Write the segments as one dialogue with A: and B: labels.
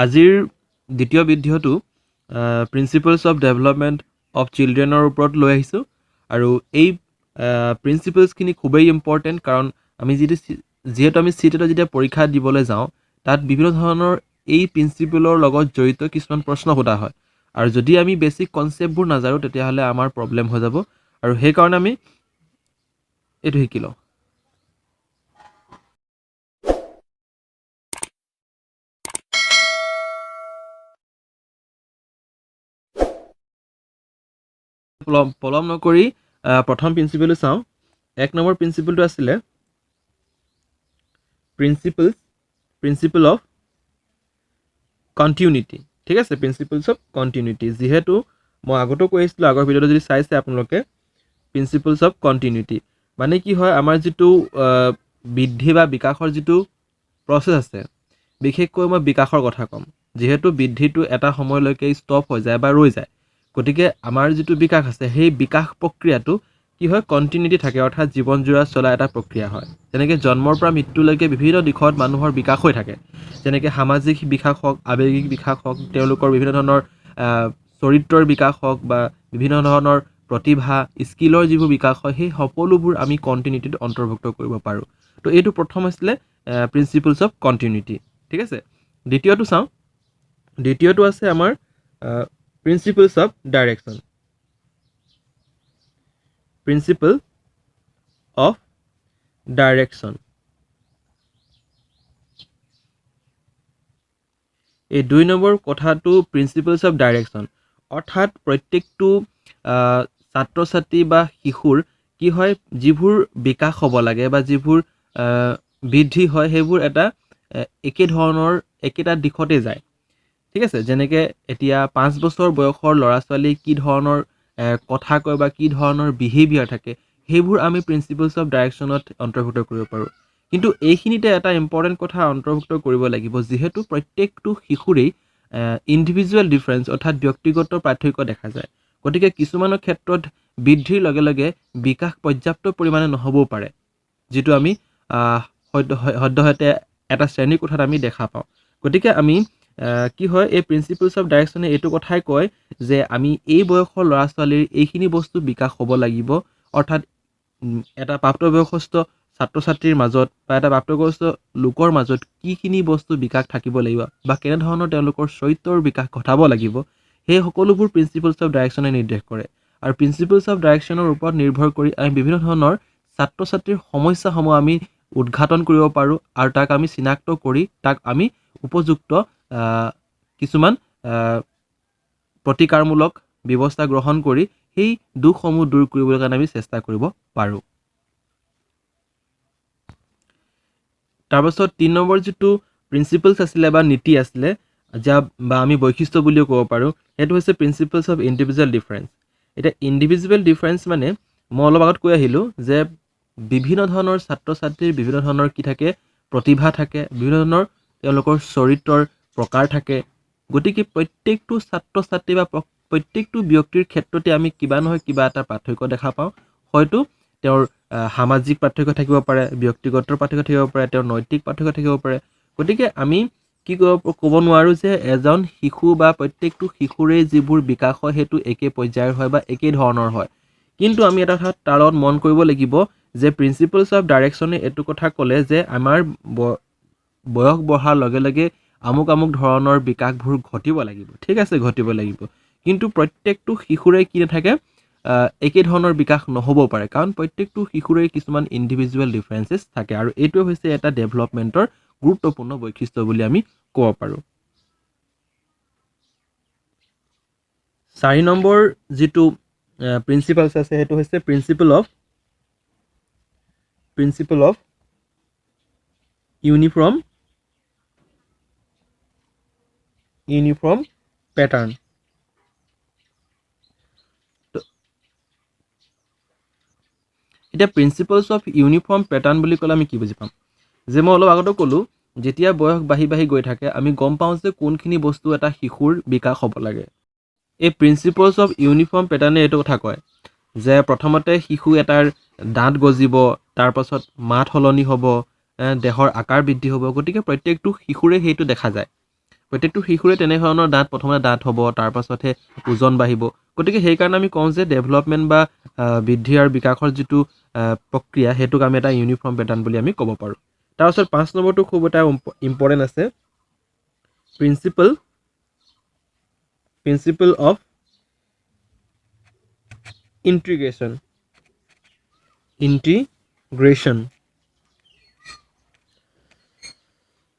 A: আজিৰ দ্বিতীয় ভিডিঅ'টো প্ৰিন্সিপলছ অফ ডেভেলপমেণ্ট অফ চিলড্ৰেনৰ ওপৰত লৈ আহিছোঁ আৰু এই প্ৰিন্সিপলছখিনি খুবেই ইম্পৰ্টেণ্ট কাৰণ আমি যিহেতু আমি চিটেটত যেতিয়া পৰীক্ষা দিবলৈ যাওঁ তাত বিভিন্ন ধৰণৰ এই প্ৰিন্সিপলৰ লগত জড়িত কিছুমান প্ৰশ্ন সোধা হয় আৰু যদি আমি বেছিক কনচেপ্টবোৰ নাজানো তেতিয়াহ'লে আমাৰ প্ৰব্লেম হৈ যাব আৰু সেইকাৰণে আমি এইটো শিকি লওঁ। পলম নকৰি প্ৰথম প্ৰিন্সিপলটো চাওঁ। 1 নম্বৰ প্ৰিন্সিপলটো আছিলে প্ৰিন্সিপল অফ কণ্টিনিউটি। ঠিক আছে, প্ৰিন্সিপলছ অফ কণ্টিনিউটি, যিহেতু মই আগতো কৈ আহিছিলোঁ, আগৰ ভিডিঅ'টো যদি চাইছে আপোনালোকে, প্ৰিন্সিপলছ অফ কণ্টিনিউটি মানে কি হয়, আমাৰ যিটো বৃদ্ধি বা বিকাশৰ যিটো প্ৰচেছ আছে, বিশেষকৈ মই বিকাশৰ কথা ক'ম, যিহেতু বৃদ্ধিটো এটা সময়লৈকে ষ্টপ হৈ যায় বা ৰৈ যায়, গতিকে আমাৰ যিটো বিকাশ আছে সেই বিকাশ প্ৰক্ৰিয়াটো কি হয়, কণ্টিনিউটি থাকে, অৰ্থাৎ জীৱনজোৰা চলা এটা প্ৰক্ৰিয়া হয়। যেনেকৈ জন্মৰ পৰা মৃত্যুলৈকে বিভিন্ন দিশত মানুহৰ বিকাশ হৈ থাকে, যেনেকৈ সামাজিক বিকাশ হওক, আৱেগিক বিকাশ হওক, তেওঁলোকৰ বিভিন্ন ধৰণৰ চৰিত্ৰৰ বিকাশ হওক বা বিভিন্ন ধৰণৰ প্ৰতিভা স্কিলৰ যিবোৰ বিকাশ হয়, সেই সকলোবোৰ আমি কণ্টিনিউটিত অন্তৰ্ভুক্ত কৰিব পাৰোঁ। তো এইটো প্ৰথম আছিলে প্ৰিন্সিপলছ অফ কণ্টিনিউটি। ঠিক আছে, দ্বিতীয়টো চাওঁ। দ্বিতীয়টো আছে আমাৰ principles of direction. Principle of direction, এই 2 নম্বৰ কথাটো প্ৰিন্সিপলছ অফ ডাইৰেকশ্যন, অৰ্থাৎ প্ৰত্যেকটো ছাত্ৰ ছাত্ৰী বা শিশুৰ কি হয়, যিবোৰ বিকাশ হ'ব লাগে বা যিবোৰ বৃদ্ধি হয় সেইবোৰ এটা একেটা দিশতে যায়। ঠিক আছে, যেনেকৈ এতিয়া 5 বছৰ বয়সৰ ল'ৰা ছোৱালী কি ধৰণৰ কথা কয় বা কি ধৰণৰ বিহেভিয়াৰ থাকে, সেইবোৰ আমি প্ৰিন্সিপলছ অফ ডাইৰেকশ্যনত অন্তৰ্ভুক্ত কৰিব পাৰোঁ। কিন্তু এইখিনিতে এটা ইম্পৰ্টেণ্ট কথা অন্তৰ্ভুক্ত কৰিব লাগিব, যিহেতু প্ৰত্যেকটো শিশুৰেই ইণ্ডিভিজুৱেল ডিফাৰেঞ্চ অৰ্থাৎ ব্যক্তিগত পাৰ্থক্য দেখা যায়। গতিকে কিছুমানৰ ক্ষেত্ৰত বৃদ্ধিৰ লগে লগে বিকাশ পৰ্যাপ্ত পৰিমাণে নহ'বও পাৰে, যিটো আমি সদ্যহতে এটা শ্ৰেণীৰ কোঠাত আমি দেখা পাওঁ। গতিকে আমি কি হয়, এই প্ৰিন্সিপলছ অফ ডাইৰেকশ্যনে এইটো কথাই কয় যে আমি এই বয়সৰ ল'ৰা ছোৱালীৰ এইখিনি বস্তু বিকাশ হ'ব লাগিব, অৰ্থাৎ এটা প্ৰাপ্তবয়সস্থ ছাত্ৰ ছাত্ৰীৰ মাজত বা এটা প্ৰাপ্তবয়স্ক লোকৰ মাজত কিখিনি বস্তু বিকাশ থাকিব লাগিব বা কেনেধৰণৰ তেওঁলোকৰ চৰিত্ৰৰ বিকাশ ঘটাব লাগিব, সেই সকলোবোৰ প্ৰিন্সিপলছ অফ ডাইৰেকশ্যনে নিৰ্দেশ কৰে। আৰু প্ৰিন্সিপলছ অফ ডাইৰেকশ্যনৰ ওপৰত নিৰ্ভৰ কৰি আমি বিভিন্ন ধৰণৰ ছাত্ৰ ছাত্ৰীৰ সমস্যাসমূহ আমি উদঘাটন কৰিব পাৰোঁ আৰু তাক আমি চিনাক্ত কৰি তাক আমি উপযুক্ত কিছুমান প্ৰতিকাৰমূলক ব্যৱস্থা গ্ৰহণ কৰি সেই দুখসমূহ দূৰ কৰিবলৈ কাৰণে আমি চেষ্টা কৰিব পাৰোঁ। তাৰপাছত 3 নম্বৰ যিটো প্ৰিন্সিপলছ আছিলে বা নীতি আছিলে, বা আমি বৈশিষ্ট্য বুলিও ক'ব পাৰোঁ, সেইটো হৈছে প্ৰিন্সিপলছ অফ ইণ্ডিভিজুৱেল ডিফাৰেঞ্চ। এতিয়া ইণ্ডিভিজুৱেল ডিফাৰেঞ্চ মানে মই অলপ আগত কৈ আহিলোঁ যে বিভিন্ন ধৰণৰ ছাত্ৰ ছাত্ৰীৰ বিভিন্ন ধৰণৰ কি থাকে, প্ৰতিভা থাকে, বিভিন্ন ধৰণৰ তেওঁলোকৰ চৰিত্ৰৰ প্ৰকাৰ থাকে। গতিকে প্ৰত্যেকটো ছাত্ৰ ছাত্ৰী বা প্ৰত্যেকটো ব্যক্তিৰ ক্ষেত্ৰতে আমি কিবা নহয় কিবা এটা পাৰ্থক্য দেখা পাওঁ। হয়তো তেওঁৰ সামাজিক পাৰ্থক্য থাকিব পাৰে, ব্যক্তিগত পাৰ্থক্য থাকিব পাৰে, তেওঁৰ নৈতিক পাৰ্থক্য থাকিব পাৰে। গতিকে আমি কি ক'ব নোৱাৰোঁ যে এজন শিশু বা প্ৰত্যেকটো শিশুৰেই যিবোৰ বিকাশ হয় সেইটো একে পৰ্যায়ৰ হয় বা একে ধৰণৰ হয়। কিন্তু আমি এটা কথা তাৰ লগত মন কৰিব লাগিব যে প্ৰিন্সিপলছ অফ ডাইৰেকশ্যনে এইটো কথা ক'লে যে আমাৰ বয়স বঢ়াৰ লগে লগে আমুক ধৰণৰ বিকাশবোৰ ঘটিব লাগিব। ঠিক আছে, ঘটিব লাগিব, কিন্তু প্ৰত্যেকটো শিশুৰে কি নাথাকে, একে ধৰণৰ বিকাশ নহ'ব পাৰে, কাৰণ প্ৰত্যেকটো শিশুৰে কিছুমান ইণ্ডিভিজুৱেল ডিফাৰেঞ্চেছ থাকে আৰু এইটোৱে হৈছে এটা ডেভেলপমেণ্টৰ গুৰুত্বপূৰ্ণ বৈশিষ্ট্য বুলি আমি ক'ব পাৰোঁ। 4 নম্বৰ যিটো প্ৰিন্সিপলছ আছে সেইটো হৈছে প্ৰিন্সিপল অফ ইউনিফৰ্ম পেটাৰ্ণ। এতিয়া প্ৰিন্সিপলছ অফ ইউনিফৰ্ম পেটাৰ্ণ বুলি ক'লে আমি কি বুজি পাম, যে মই অলপ আগতে ক'লোঁ, যেতিয়া বয়স বাঢ়ি গৈ থাকে আমি গম পাওঁ যে কোনখিনি বস্তু এটা শিশুৰ বিকাশ হ'ব লাগে। এই প্ৰিন্সিপলছ অফ ইউনিফৰ্ম পেটাৰ্ণে এইটো কথা কয় যে প্ৰথমতে শিশু এটাৰ দাঁত গজিব, তাৰপাছত মাত সলনি হ'ব, দেহৰ আকাৰ বৃদ্ধি হ'ব। গতিকে প্ৰত্যেকটো শিশুৰে সেইটো দেখা যায়। প্ৰত্যেকটো শিশুৰে তেনেধৰণৰ দাঁত প্ৰথমে দাঁত হ'ব, তাৰ পাছতহে ওজন বাঢ়িব। গতিকে সেইকাৰণে আমি কওঁ যে ডেভেলপমেণ্ট বা বৃদ্ধি আৰু বিকাশৰ যিটো প্ৰক্ৰিয়া সেইটোক আমি এটা ইউনিফৰ্ম পেটাৰ্ণ বুলি আমি ক'ব পাৰোঁ। তাৰপাছত 5 নম্বৰটো খুব এটা ইম্পৰ্টেণ্ট আছে, প্ৰিন্সিপল অফ ইণ্টিগ্ৰেশ্যন।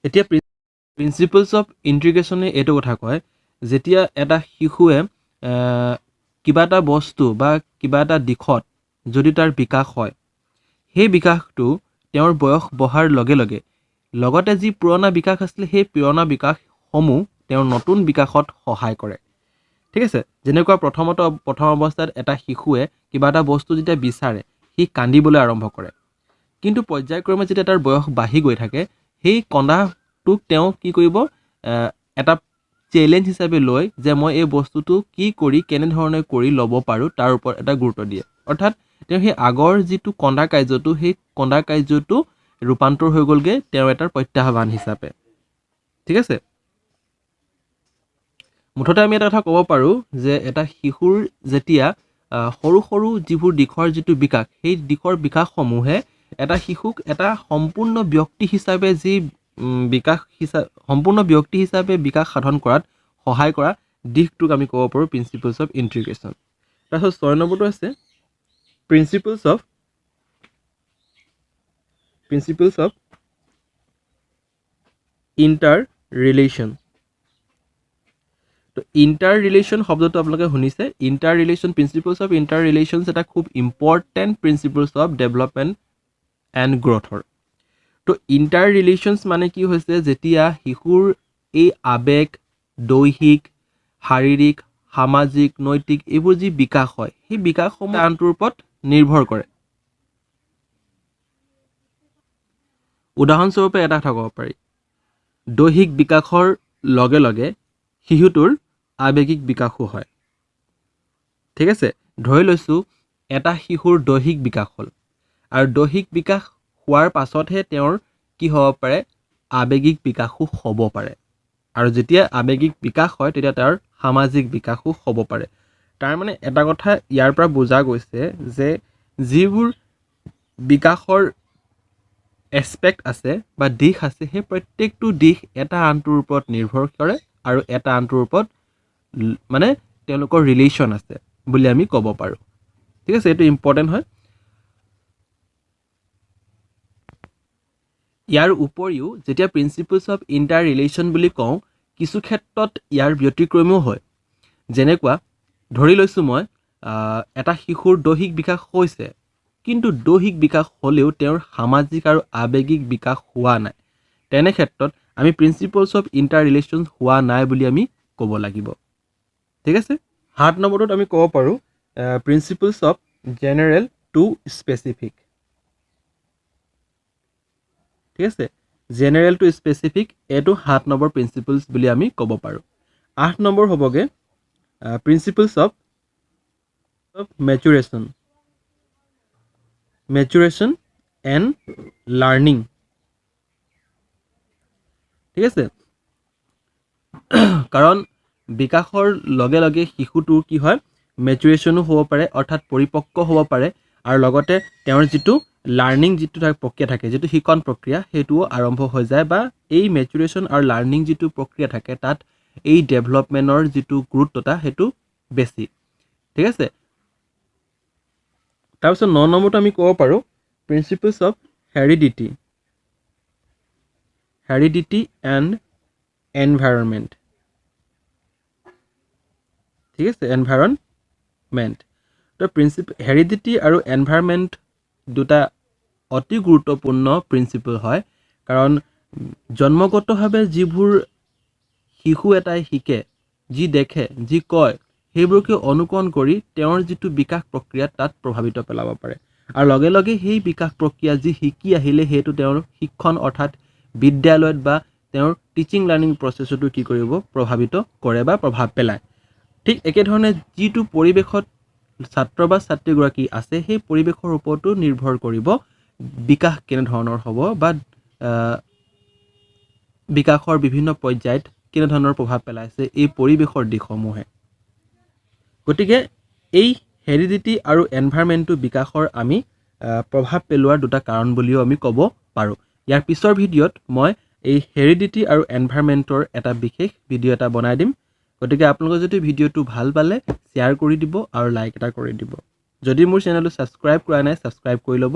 A: এতিয়া প্ৰিন্সিপলছ অফ ইণ্টিগ্ৰেশ্যনে এইটো কথা কয়, যেতিয়া এটা শিশুৱে কিবা এটা বস্তু বা কিবা এটা দিশত যদি তাৰ বিকাশ হয়, সেই বিকাশটো তেওঁৰ বয়স বঢ়াৰ লগে লগে লগতে যি পুৰণা বিকাশ আছিলে সেই পুৰণা বিকাশসমূহ তেওঁৰ নতুন বিকাশত সহায় কৰে। ঠিক আছে, যেনেকুৱা প্ৰথম অৱস্থাত এটা শিশুৱে কিবা এটা বস্তু যেতিয়া বিচাৰে সি কান্দিবলৈ আৰম্ভ কৰে, কিন্তু পৰ্যায়ক্ৰমে যেতিয়া তাৰ বয়স বাঢ়ি গৈ থাকে সেই কন্দাটোক তেওঁ কি কৰিব, এটা চেলেঞ্জ হিচাপে লৈ যে মই এই বস্তুটো কি কৰি কেনেধৰণে কৰি ল'ব পাৰোঁ তাৰ ওপৰত এটা গুৰুত্ব দিয়ে। অৰ্থাৎ তেওঁ সেই আগৰ যিটো কন্দা কাৰ্যটো সেই কন্দা কাৰ্যটো ৰূপান্তৰ হৈ গ'লগৈ তেওঁৰ এটা প্ৰত্যাহ্বান হিচাপে। ঠিক আছে, মুঠতে আমি এটা কথা ক'ব পাৰোঁ যে এটা শিশুৰ যেতিয়া সৰু সৰু যিবোৰ দিশৰ যিটো বিকাশ, সেই দিশৰ বিকাশসমূহে এটা শিশুক এটা সম্পূৰ্ণ ব্যক্তি হিচাপে বিকাশ সাধন কৰাত সহায় কৰা দিশটোক আমি ক'ব পাৰোঁ প্ৰিন্সিপলছ অফ ইণ্টিগ্ৰেশ্যন। তাৰপিছত 6 নম্বৰটো আছে প্ৰিন্সিপলছ অফ ইণ্টাৰ ৰিলেশ্যন। তো ইণ্টাৰ ৰিলেশ্যন শব্দটো আপোনালোকে শুনিছে। Interrelation, principles of interrelations এটা খুব important principles of development and গ্ৰথৰ। তো ইণ্টাৰ ৰিলেশ্যনছ মানে কি হৈছে, যেতিয়া শিশুৰ এই আৱেগ, দৈহিক, শাৰীৰিক, সামাজিক, নৈতিক এইবোৰ যি বিকাশ হয় সেই বিকাশসমূহ আনটোৰ ওপৰত নিৰ্ভৰ কৰে। উদাহৰণস্বৰূপে এটা কথা ক'ব পাৰি, দৈহিক বিকাশৰ লগে লগে শিশুটোৰ আৱেগিক বিকাশো হয়। ঠিক আছে, ধৰি লৈছোঁ এটা শিশুৰ দৈহিক বিকাশ হ'ল আৰু দৈহিক বিকাশ হোৱাৰ পাছতহে তেওঁৰ কি হ'ব পাৰে, আৱেগিক বিকাশো হ'ব পাৰে। আৰু যেতিয়া আৱেগিক বিকাশ হয় তেতিয়া তেওঁৰ সামাজিক বিকাশো হ'ব পাৰে। তাৰমানে এটা কথা ইয়াৰ পৰা বুজা গৈছে যে যিবোৰ বিকাশৰ এছপেক্ট আছে বা দিশ আছে সেই প্ৰত্যেকটো দিশ এটা আনটোৰ ওপৰত নিৰ্ভৰ কৰে আৰু এটা আনটোৰ ওপৰত মানে তেওঁলোকৰ ৰিলেশ্যন আছে বুলি আমি ক'ব পাৰোঁ। ঠিক আছে, এইটো ইম্পৰ্টেণ্ট হয়। ইয়াৰ উপৰিও যেতিয়া প্ৰিন্সিপলছ অফ ইণ্টাৰ ৰিলেশ্যন বুলি কওঁ, কিছু ক্ষেত্ৰত ইয়াৰ ব্যতিক্ৰমীও হয়। যেনেকুৱা ধৰি লৈছোঁ মই এটা শিশুৰ দৈহিক বিকাশ হৈছে, কিন্তু দৈহিক বিকাশ হ'লেও তেওঁৰ সামাজিক আৰু আৱেগিক বিকাশ হোৱা নাই। তেনে ক্ষেত্ৰত আমি প্ৰিন্সিপলছ অফ ইণ্টাৰ ৰিলেশ্যন হোৱা নাই বুলি আমি ক'ব লাগিব। ঠিক আছে, 7 নম্বৰটোত আমি ক'ব পাৰোঁ principles of general to specific. ঠিক আছে, জেনেৰেল টু স্পেচিফিক এইটো 7 নম্বৰ প্ৰিন্সিপলছ বুলি আমি ক'ব পাৰোঁ। 8 নম্বৰ হ'বগৈ প্ৰিন্সিপলছ অফ মেচুৰেশ্যন এণ্ড লাৰ্ণিং। ঠিক আছে, কাৰণ বিকাশৰ লগে লগে শিশুটোৰ কি হয়, মেচুৰেশ্যনো হ'ব পাৰে, অৰ্থাৎ পৰিপক্ক হ'ব পাৰে, আৰু লগতে তেওঁৰ যিটো লাৰ্ণিং যিটো প্ৰক্ৰিয়া থাকে, যিটো শিকন প্ৰক্ৰিয়া সেইটোও আৰম্ভ হৈ যায়, বা এই মেচুৰেশ্যন আৰু লাৰ্ণিং যিটো প্ৰক্ৰিয়া থাকে তাত এই ডেভেলপমেণ্টৰ যিটো গুৰুত্বতা সেইটো বেছি। ঠিক আছে, তাৰপিছত 9 নম্বৰটো আমি ক'ব পাৰোঁ principles of heredity and environment. ঠিক আছে, এনভাইৰনমেণ্ট। তো হেৰিডিটি আৰু এনভাইৰনমেণ্ট দুটা অতি গুৰুত্বপূৰ্ণ প্ৰিন্সিপল হয়, কাৰণ জন্মগতভাৱে যিবোৰ শিশু এটাই শিকে, যি দেখে, যি কয়, সেইবোৰকে অনুকৰণ কৰি তেওঁৰ যিটো বিকাশ প্ৰক্ৰিয়া তাত প্ৰভাৱিত পেলাব পাৰে। আৰু লগে লগে সেই বিকাশ প্ৰক্ৰিয়া যি শিকি আহিলে সেইটো তেওঁৰ শিক্ষণ অৰ্থাৎ বিদ্যালয়ত বা তেওঁৰ টিচিং লাৰ্ণিং প্ৰচেছতো কি কৰিব, প্ৰভাৱিত কৰে বা প্ৰভাৱ পেলায়। ঠিক একেধৰণে যিটো পৰিৱেশত ছাত্ৰ বা ছাত্ৰীগৰাকী আছে সেই পৰিৱেশৰ ওপৰতো নিৰ্ভৰ কৰিব বিকাশ কেনেধৰণৰ হ'ব বা বিকাশৰ বিভিন্ন পৰ্যায়ত কেনেধৰণৰ প্ৰভাৱ পেলাইছে এই পৰিৱেশৰ দিশসমূহে গতিকে এই হেৰিডিটি আৰু এনভাইৰনমেণ্টটো বিকাশৰ আমি প্ৰভাৱ পেলোৱাৰ দুটা কাৰণ বুলিও আমি ক'ব পাৰোঁ ইয়াৰ পিছৰ ভিডিঅ'ত মই এই হেৰিডিটি আৰু এনভাইৰনমেণ্টৰ এটা বিশেষ ভিডিঅ' এটা বনাই দিম গতিকে আপোনালোকে যদি ভিডিঅ'টো ভাল পালে শ্বেয়াৰ কৰি দিব আৰু লাইক এটা কৰি দিব যদি মোৰ চেনেলটো ছাবস্ক্ৰাইব কৰা নাই ছাবস্ক্ৰাইব কৰি ল'ব